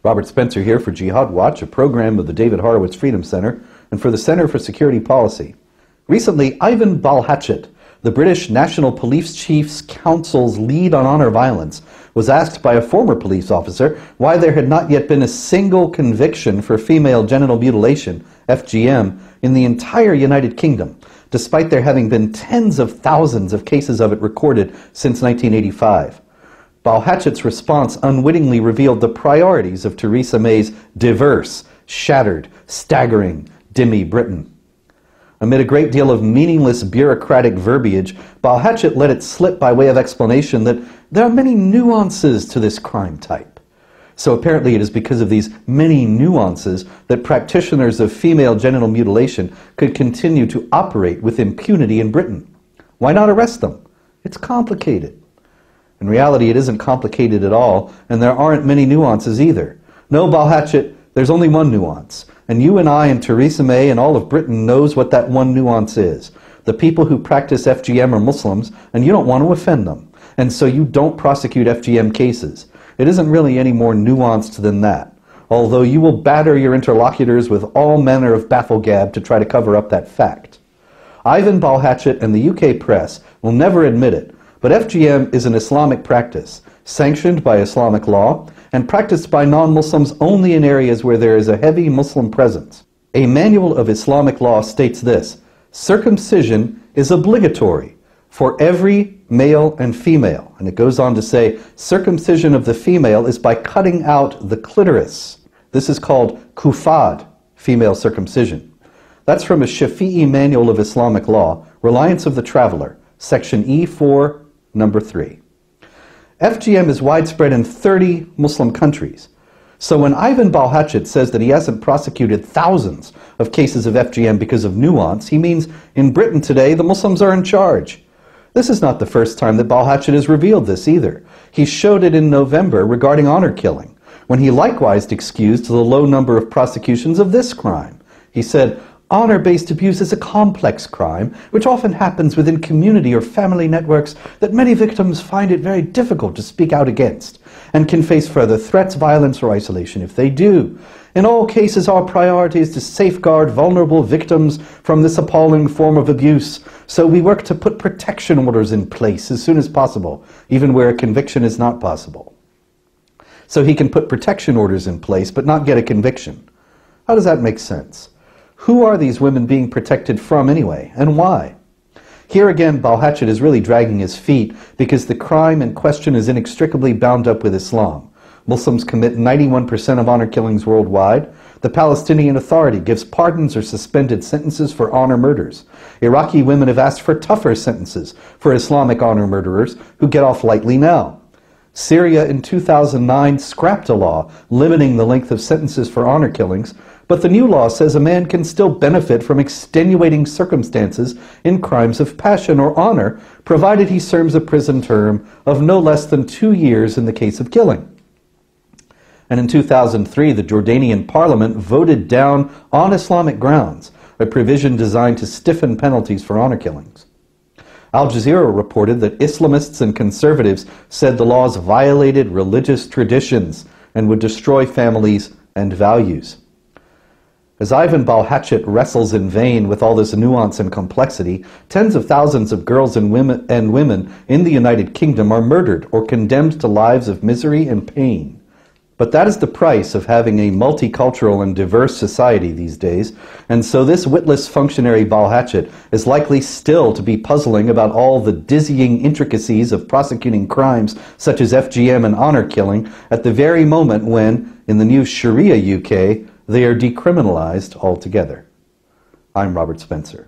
Robert Spencer here for Jihad Watch, a program of the David Horowitz Freedom Center and for the Center for Security Policy. Recently, Ivan Balhatchet, the British National Police Chiefs Council's lead on honor violence, was asked by a former police officer why there had not yet been a single conviction for female genital mutilation, FGM, in the entire United Kingdom, despite there having been tens of thousands of cases of it recorded since 1985. Balhatchet's response unwittingly revealed the priorities of Theresa May's diverse, shattered, staggering, dimmy Britain. Amid a great deal of meaningless bureaucratic verbiage, Balhatchet let it slip by way of explanation that there are many nuances to this crime type. So apparently it is because of these many nuances that practitioners of female genital mutilation could continue to operate with impunity in Britain. Why not arrest them? It's complicated. In reality, it isn't complicated at all, and there aren't many nuances either. No, Balhatchet, there's only one nuance. And you and I and Theresa May and all of Britain knows what that one nuance is. The people who practice FGM are Muslims, and you don't want to offend them. And so you don't prosecute FGM cases. It isn't really any more nuanced than that, although you will batter your interlocutors with all manner of bafflegab to try to cover up that fact. Ivan Balhatchet and the UK press will never admit it, but FGM is an Islamic practice, sanctioned by Islamic law, and practiced by non-Muslims only in areas where there is a heavy Muslim presence. A manual of Islamic law states this: circumcision is obligatory for every male and female. And it goes on to say, circumcision of the female is by cutting out the clitoris. This is called kufad, female circumcision. That's from a Shafi'i manual of Islamic law, Reliance of the Traveler, section E4, number 3. FGM is widespread in 30 Muslim countries. So when Ivan Balhatchet says that he hasn't prosecuted thousands of cases of FGM because of nuance, he means in Britain today the Muslims are in charge. This is not the first time that Balhatchet has revealed this either. He showed it in November regarding honor killing, when he likewise excused the low number of prosecutions of this crime. He said, honor-based abuse is a complex crime, which often happens within community or family networks that many victims find it very difficult to speak out against, and can face further threats, violence, or isolation if they do. In all cases, our priority is to safeguard vulnerable victims from this appalling form of abuse, so we work to put protection orders in place as soon as possible, even where a conviction is not possible. So he can put protection orders in place, but not get a conviction. How does that make sense? Who are these women being protected from anyway, and why? Here again, Balhatchet is really dragging his feet because the crime in question is inextricably bound up with Islam. Muslims commit 91% of honor killings worldwide. The Palestinian Authority gives pardons or suspended sentences for honor murders. Iraqi women have asked for tougher sentences for Islamic honor murderers who get off lightly now. Syria in 2009 scrapped a law limiting the length of sentences for honor killings, but the new law says a man can still benefit from extenuating circumstances in crimes of passion or honor, provided he serves a prison term of no less than 2 years in the case of killing. And in 2003, the Jordanian parliament voted down, on Islamic grounds, a provision designed to stiffen penalties for honor killings. Al Jazeera reported that Islamists and conservatives said the laws violated religious traditions and would destroy families and values. As Ivan Balhatchet wrestles in vain with all this nuance and complexity, tens of thousands of girls and women in the United Kingdom are murdered or condemned to lives of misery and pain. But that is the price of having a multicultural and diverse society these days, and so this witless functionary Balhatchet is likely still to be puzzling about all the dizzying intricacies of prosecuting crimes such as FGM and honor killing at the very moment when, in the new Sharia UK, they are decriminalized altogether. I'm Robert Spencer.